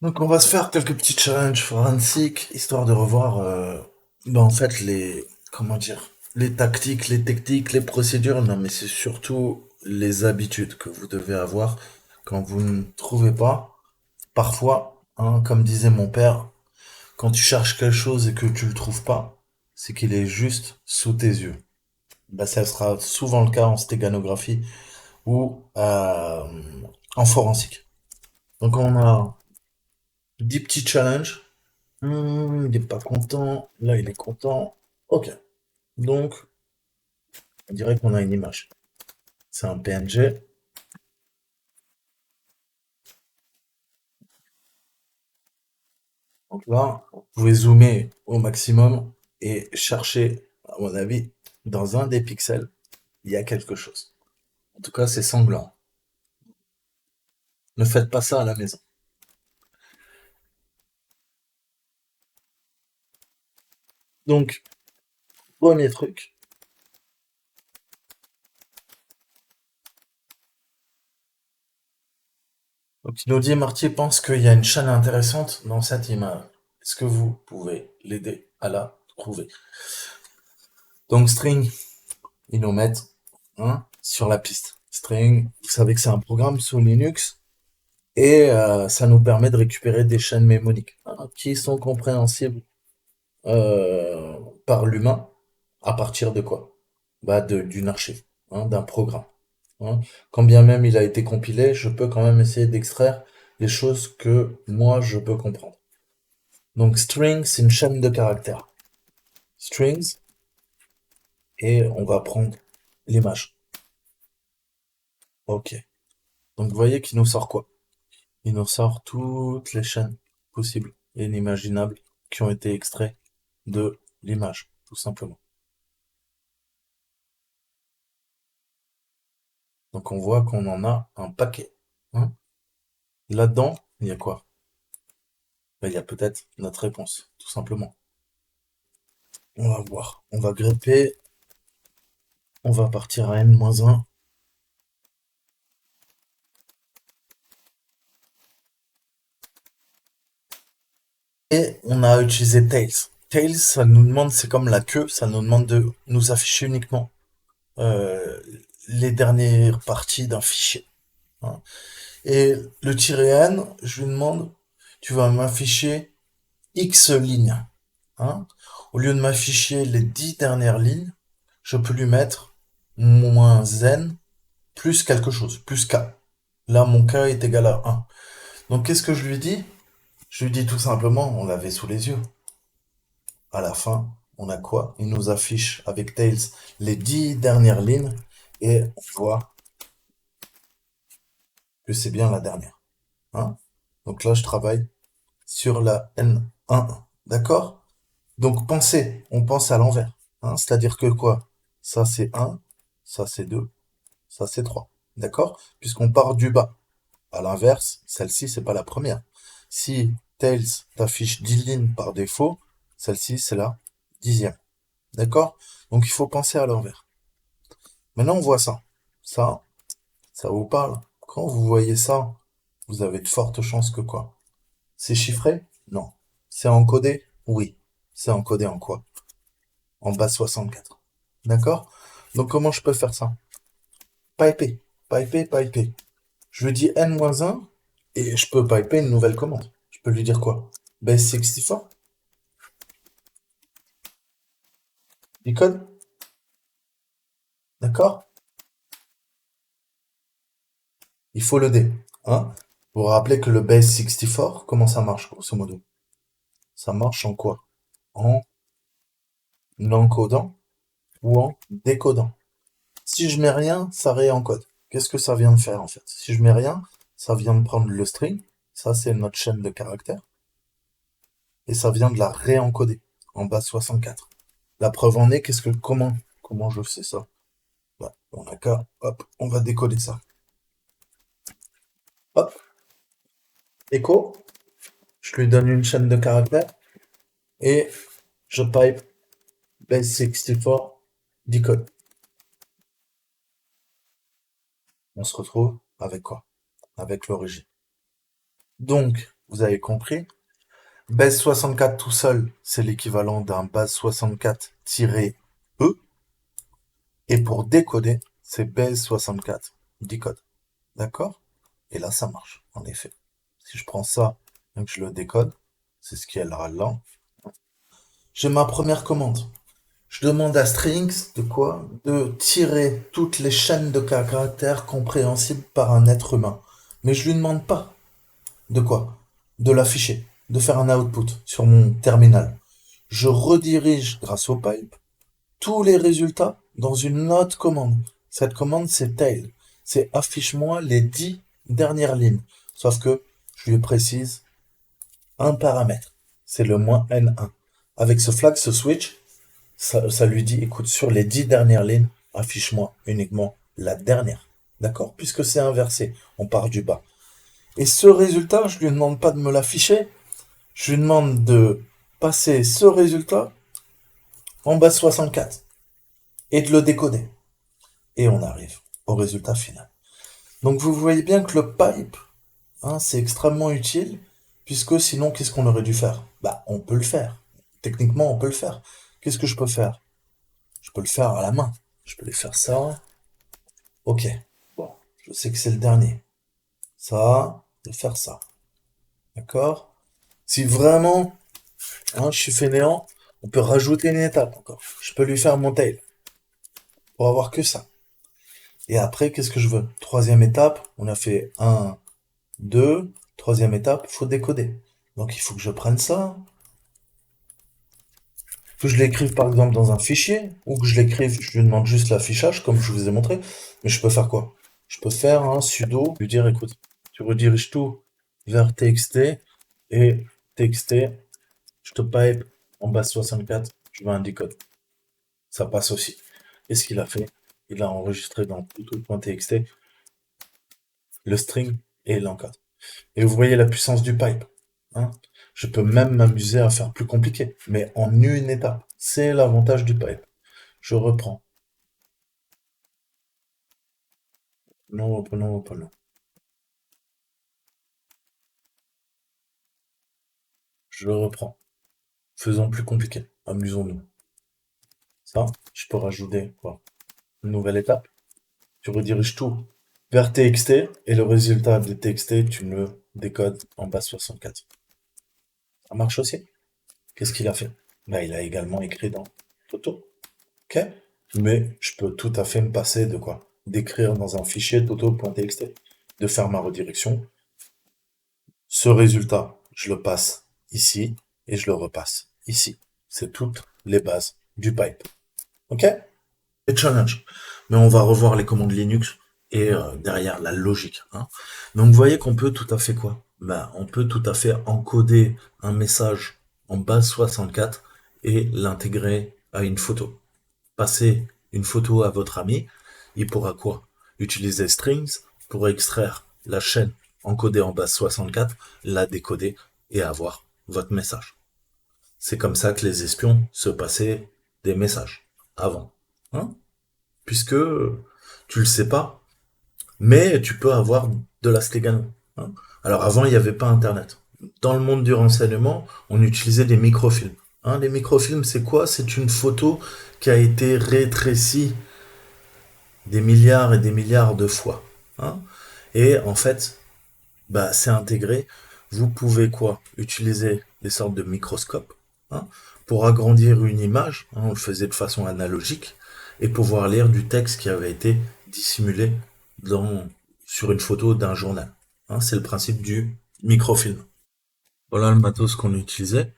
Donc on va se faire quelques petits challenges forensiques, histoire de revoir en fait comment dire, les tactiques, les techniques, les procédures, non mais c'est surtout les habitudes que vous devez avoir quand vous ne trouvez pas. Parfois, hein, comme disait mon père, quand tu cherches quelque chose et que tu le trouves pas, c'est qu'il est juste sous tes yeux. Bah, ça sera souvent le cas en stéganographie ou en forensique. Donc on a 10 petits challenges. Il est pas content. Là, il est content. Ok. Donc, on dirait qu'on a une image. C'est un PNG. Donc là, vous pouvez zoomer au maximum et chercher, à mon avis, dans un des pixels, il y a quelque chose. En tout cas, c'est sanglant. Ne faites pas ça à la maison. Donc, premier truc. Donc, il nous dit, Marty pense qu'il y a une chaîne intéressante dans cette image. Est-ce que vous pouvez l'aider à la trouver? Donc, string, ils nous mettent sur la piste. String, vous savez que c'est un programme sous Linux et ça nous permet de récupérer des chaînes mémoniques qui sont compréhensibles euh, par l'humain à partir de quoi? D'une archive, d'un programme. hein. Quand bien même il a été compilé, je peux quand même essayer d'extraire les choses que moi je peux comprendre. Donc string, c'est une chaîne de caractères. Strings, et on va prendre l'image. Ok. Donc vous voyez qu'il nous sort quoi? Il nous sort toutes les chaînes possibles et inimaginables qui ont été extraits de l'image, tout simplement. Donc on voit qu'on en a un paquet. hein. Là-dedans, il y a quoi? Il y a peut-être notre réponse, tout simplement. On va voir. On va grepper. On va partir à n-1. Et on a utilisé Tails. Tails, ça nous demande, c'est comme la queue, ça nous demande de nous afficher uniquement euh, les dernières parties d'un fichier. hein. Et le tiret N, je lui demande, tu vas m'afficher X lignes. hein. Au lieu de m'afficher les 10 dernières lignes, je peux lui mettre moins N plus quelque chose, plus K. Là, mon K est égal à 1. Donc, qu'est-ce que je lui dis? Je lui dis tout simplement, on l'avait sous les yeux. À la fin, on a quoi? Il nous affiche avec Tails les 10 dernières lignes et on voit que c'est bien la dernière. hein. Donc là, je travaille sur la N1. D'accord? Donc pensez, on pense à l'envers. C'est-à-dire que quoi? Ça c'est 1, ça c'est 2, ça c'est 3. D'accord? Puisqu'on part du bas. À l'inverse, celle-ci c'est pas la première. Si Tails t'affiche 10 lignes par défaut, celle-ci c'est la 10e. D'accord? Donc il faut penser à l'envers. Maintenant on voit ça. Ça, ça vous parle? Quand vous voyez ça, vous avez de fortes chances que quoi? C'est chiffré? Non. C'est encodé? Oui. C'est encodé en quoi? En base 64. D'accord? Donc comment je peux faire ça? Piper. Piper, piper. Je lui dis n-1 et je peux piper une nouvelle commande. Je peux lui dire quoi? Base64. Icon. D'accord? Il faut le D. Hein? Vous vous rappelez que le base64, comment ça marche, grosso modo? Ça marche en quoi? En encodant ou en décodant. Si je mets rien, ça réencode. Qu'est-ce que ça vient de faire en fait? Si je mets rien, ça vient de prendre le string, ça c'est notre chaîne de caractères, et ça vient de la réencoder en base 64. La preuve en est, comment je sais ça? On a qu'à, hop, on va décoder ça. Hop, écho, je lui donne une chaîne de caractères, et je pipe base64 decode. On se retrouve avec quoi? Avec l'origine. Donc, Vous avez compris? Base 64 tout seul, c'est l'équivalent d'un base 64-E. Et pour décoder, c'est base 64 decode. D'accord? Et là, ça marche, en effet. Si je prends ça et que je le décode, c'est ce qui est là. J'ai ma première commande. Je demande à Strings de quoi? De tirer toutes les chaînes de caractères compréhensibles par un être humain. Mais je lui demande pas de quoi? De l'afficher, de faire un output sur mon terminal. Je redirige, grâce au pipe, tous les résultats dans une autre commande. Cette commande, c'est tail. C'est affiche-moi les 10 dernières lignes. Sauf que je lui précise un paramètre. C'est le -N1. Avec ce flag, ce switch, ça lui dit, écoute, sur les 10 dernières lignes, affiche-moi uniquement la dernière. D'accord? Puisque c'est inversé. On part du bas. Et ce résultat, je lui demande pas de me l'afficher. Je lui demande de passer ce résultat en base 64 et de le décoder. Et on arrive au résultat final. Donc vous voyez bien que le pipe, hein, c'est extrêmement utile, puisque sinon, qu'est-ce qu'on aurait dû faire? Bah, on peut le faire. Techniquement, on peut le faire. Qu'est-ce que je peux faire? Je peux le faire à la main. Je peux aller faire ça. Ok. Bon, je sais que c'est le dernier. Ça, de faire ça. D'accord? Si vraiment, hein, je suis fainéant, on peut rajouter une étape encore. Je peux lui faire mon tail pour avoir que ça. Et après, qu'est-ce que je veux? Troisième étape, on a fait un, deux. Troisième étape, faut décoder. Donc il faut que je prenne ça, que je l'écrive par exemple dans un fichier, ou que je l'écrive, je lui demande juste l'affichage, comme je vous ai montré. Mais je peux faire quoi? Je peux faire un sudo, lui dire, écoute, tu rediriges tout vers txt, et txt, je te pipe en base 64, je veux un decode. Ça passe aussi. Et ce qu'il a fait, il a enregistré dans tout.txt le string et l'encode. Et vous voyez la puissance du pipe. Hein, je peux même m'amuser à faire plus compliqué, mais en une étape. C'est l'avantage du pipe. Je reprends. Non, reprenons, reprenons. Je reprends. Faisons plus compliqué. Amusons-nous. Ça, je peux rajouter quoi? Une nouvelle étape. Tu rediriges tout vers TXT et le résultat de TXT, tu le décodes en base 64. Ça marche aussi. Qu'est-ce qu'il a fait? Bah, il a également écrit dans Toto. Ok? Mais je peux tout à fait me passer de quoi? D'écrire dans un fichier toto.txt, de faire ma redirection. Ce résultat, je le passe ici et je le repasse ici. C'est toutes les bases du pipe. Ok? Et challenge. Mais on va revoir les commandes Linux et derrière la logique. Hein. Donc vous voyez qu'on peut tout à fait quoi? Ben, on peut tout à fait encoder un message en base 64 et l'intégrer à une photo. Passer une photo à votre ami, il pourra quoi? Utiliser strings pour extraire la chaîne encodée en base 64, la décoder et avoir votre message. C'est comme ça que les espions se passaient des messages avant. Hein, puisque tu le sais pas, mais tu peux avoir de la stégano. Hein. Alors avant, il n'y avait pas Internet. Dans le monde du renseignement, on utilisait des microfilms. Hein, les microfilms, c'est quoi? C'est une photo qui a été rétrécie des milliards et des milliards de fois. Hein. Et en fait, bah, c'est intégré. Vous pouvez quoi? Utiliser des sortes de microscopes, hein, pour agrandir une image. Hein, on le faisait de façon analogique et pouvoir lire du texte qui avait été dissimulé sur une photo d'un journal. Hein, c'est le principe du microfilm. Voilà le matos qu'on utilisait.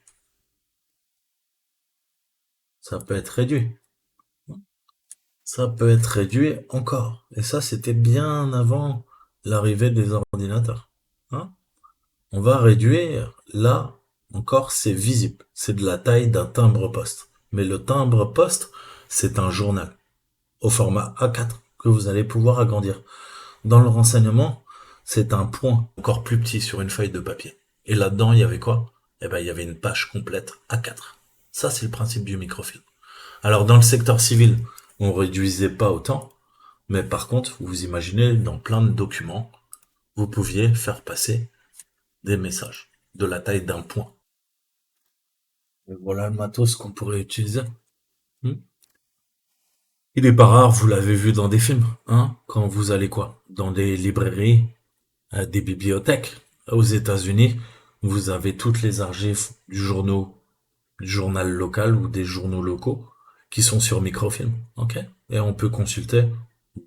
Ça peut être réduit. Ça peut être réduit encore. Et ça, c'était bien avant l'arrivée des ordinateurs. Hein. On va réduire, là, encore, c'est visible. C'est de la taille d'un timbre-poste. Mais le timbre-poste, c'est un journal au format A4 que vous allez pouvoir agrandir. Dans le renseignement, c'est un point encore plus petit sur une feuille de papier. Et là-dedans, il y avait quoi? Eh ben, il y avait une page complète A4. Ça, c'est le principe du microfilm. Alors, dans le secteur civil, on réduisait pas autant, mais par contre, vous imaginez, dans plein de documents, vous pouviez faire passer des messages. de la taille d'un point. Et voilà le matos qu'on pourrait utiliser. Hmm. Il n'est pas rare, vous l'avez vu dans des films, hein, quand vous allez quoi? Dans des librairies, des bibliothèques. Aux États-Unis, vous avez toutes les archives du journal local ou des journaux locaux qui sont sur microfilm, ok? Et on peut consulter,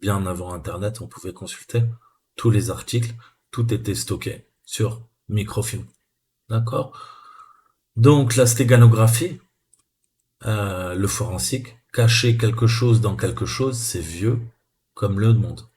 bien avant Internet, on pouvait consulter tous les articles, tout était stocké sur microfilm, d'accord? Donc la stéganographie, le forensique, cacher quelque chose dans quelque chose, c'est vieux comme le monde.